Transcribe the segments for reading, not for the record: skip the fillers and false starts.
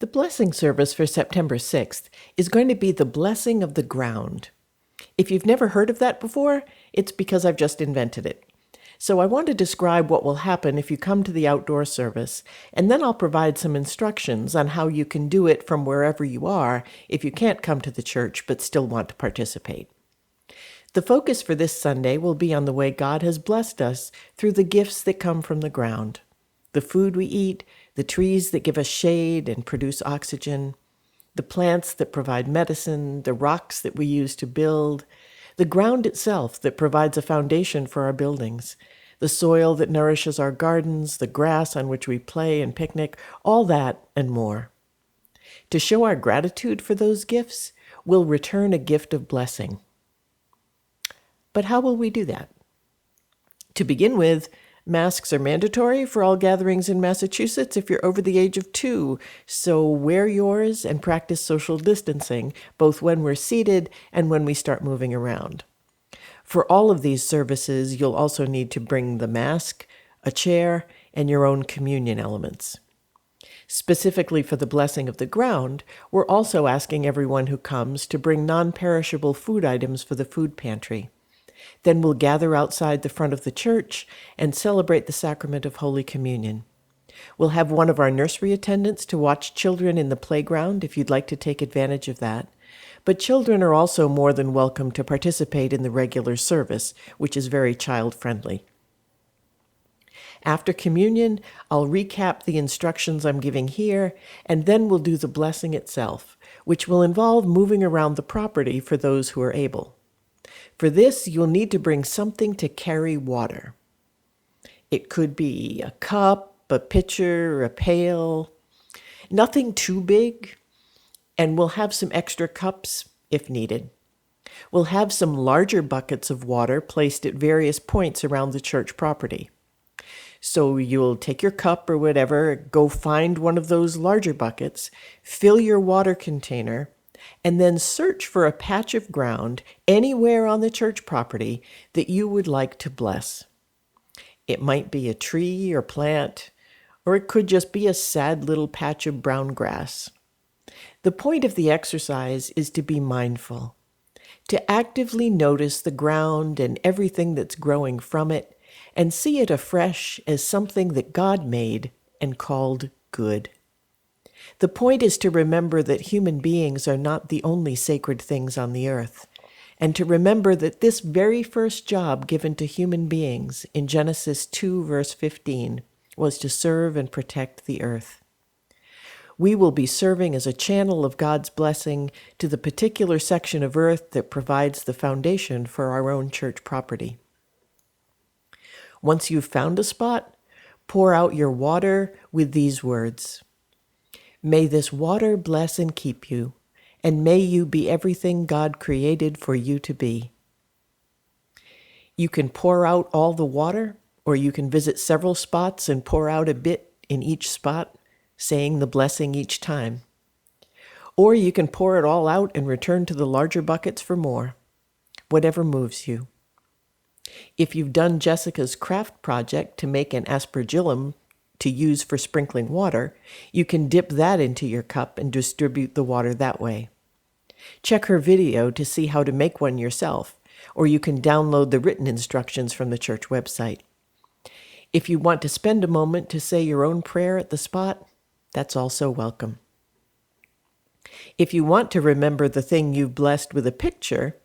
The blessing service for September 6th is going to be the blessing of the ground. If you've never heard of that before, it's because I've just invented it. So I want to describe what will happen if you come to the outdoor service, and then I'll provide some instructions on how you can do it from wherever you are if you can't come to the church but still want to participate. The focus for this Sunday will be on the way God has blessed us through the gifts that come from the ground. The food we eat, the trees that give us shade and produce oxygen, the plants that provide medicine, the rocks that we use to build, the ground itself that provides a foundation for our buildings, the soil that nourishes our gardens, the grass on which we play and picnic, all that and more. To show our gratitude for those gifts, we'll return a gift of blessing. But how will we do that? To begin with, masks are mandatory for all gatherings in Massachusetts if you're over the age of 2, so wear yours and practice social distancing, both when we're seated and when we start moving around. For all of these services, you'll also need to bring the mask, a chair, and your own communion elements. Specifically for the blessing of the ground, we're also asking everyone who comes to bring non-perishable food items for the food pantry. Then we'll gather outside the front of the church and celebrate the sacrament of Holy Communion. We'll have one of our nursery attendants to watch children in the playground if you'd like to take advantage of that. But children are also more than welcome to participate in the regular service, which is very child-friendly. After communion, I'll recap the instructions I'm giving here, and then we'll do the blessing itself, which will involve moving around the property for those who are able. For this, you'll need to bring something to carry water. It could be a cup, a pitcher, a pail, nothing too big, and we'll have some extra cups if needed. We'll have some larger buckets of water placed at various points around the church property. So you'll take your cup or whatever, go find one of those larger buckets, fill your water container, and then search for a patch of ground anywhere on the church property that you would like to bless. It might be a tree or plant, or it could just be a sad little patch of brown grass. The point of the exercise is to be mindful, to actively notice the ground and everything that's growing from it, and see it afresh as something that God made and called good. The point is to remember that human beings are not the only sacred things on the earth, and to remember that this very first job given to human beings in Genesis 2, verse 15, was to serve and protect the earth. We will be serving as a channel of God's blessing to the particular section of earth that provides the foundation for our own church property. Once you've found a spot, pour out your water with these words: "May this water bless and keep you, and may you be everything God created for you to be." You can pour out all the water, or you can visit several spots and pour out a bit in each spot, saying the blessing each time. Or you can pour it all out and return to the larger buckets for more, whatever moves you. If you've done Jessica's craft project to make an aspergillum to use for sprinkling water, you can dip that into your cup and distribute the water that way. Check her video to see how to make one yourself, or you can download the written instructions from the church website. If you want to spend a moment to say your own prayer at the spot, that's also welcome. If you want to remember the thing you've blessed with a picture,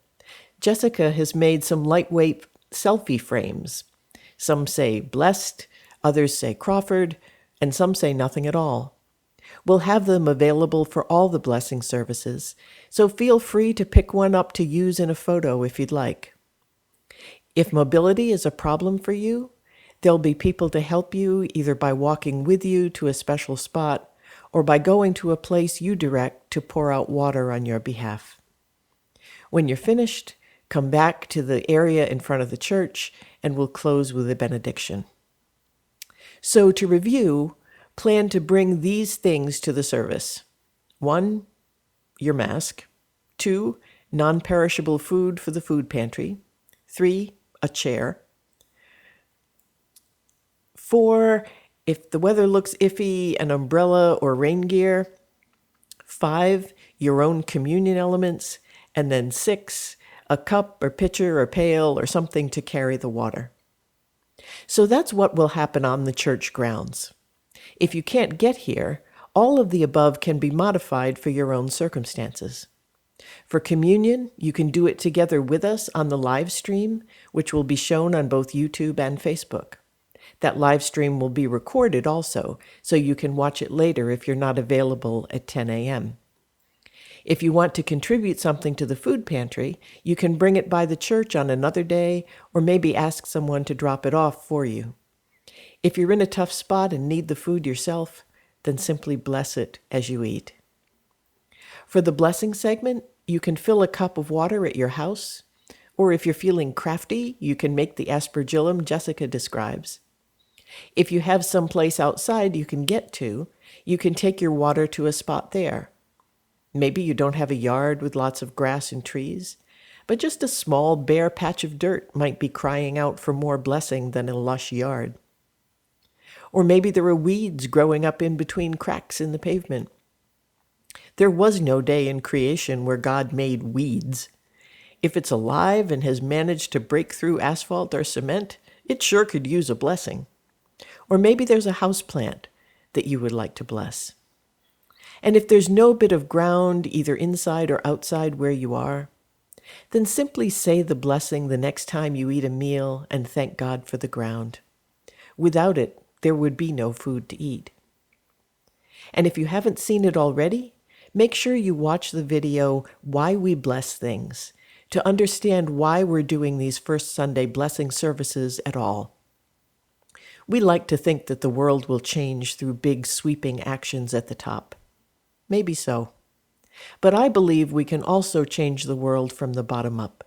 Jessica has made some lightweight selfie frames. Some say blessed, others say Crawford, and some say nothing at all. We'll have them available for all the blessing services, so feel free to pick one up to use in a photo if you'd like. If mobility is a problem for you, there'll be people to help you either by walking with you to a special spot or by going to a place you direct to pour out water on your behalf. When you're finished, come back to the area in front of the church and we'll close with a benediction. So to review, plan to bring these things to the service. 1, your mask. 2, non-perishable food for the food pantry. 3, a chair. 4, if the weather looks iffy, an umbrella or rain gear. 5, your own communion elements, and then 6, a cup or pitcher or pail or something to carry the water. So that's what will happen on the church grounds. If you can't get here, all of the above can be modified for your own circumstances. For communion, you can do it together with us on the live stream, which will be shown on both YouTube and Facebook. That live stream will be recorded also, so you can watch it later if you're not available at 10 a.m. If you want to contribute something to the food pantry, you can bring it by the church on another day, or maybe ask someone to drop it off for you. If you're in a tough spot and need the food yourself, then simply bless it as you eat. For the blessing segment, you can fill a cup of water at your house, or if you're feeling crafty, you can make the aspergillum Jessica describes. If you have some place outside you can get to, you can take your water to a spot there. Maybe you don't have a yard with lots of grass and trees, but just a small bare patch of dirt might be crying out for more blessing than a lush yard. Or maybe there are weeds growing up in between cracks in the pavement. There was no day in creation where God made weeds. If it's alive and has managed to break through asphalt or cement, it sure could use a blessing. Or maybe there's a houseplant that you would like to bless. And if there's no bit of ground, either inside or outside where you are, then simply say the blessing the next time you eat a meal and thank God for the ground. Without it, there would be no food to eat. And if you haven't seen it already, make sure you watch the video, Why We Bless Things, to understand why we're doing these First Sunday blessing services at all. We like to think that the world will change through big sweeping actions at the top. Maybe so. But I believe we can also change the world from the bottom up,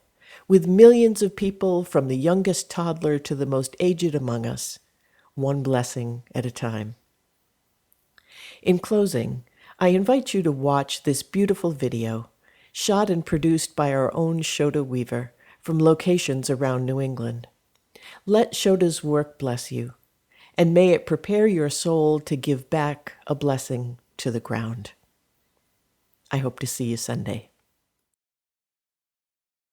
with millions of people from the youngest toddler to the most aged among us, one blessing at a time. In closing, I invite you to watch this beautiful video, shot and produced by our own Shoda Weaver from locations around New England. Let Shoda's work bless you, and may it prepare your soul to give back a blessing to the ground. I hope to see you Sunday.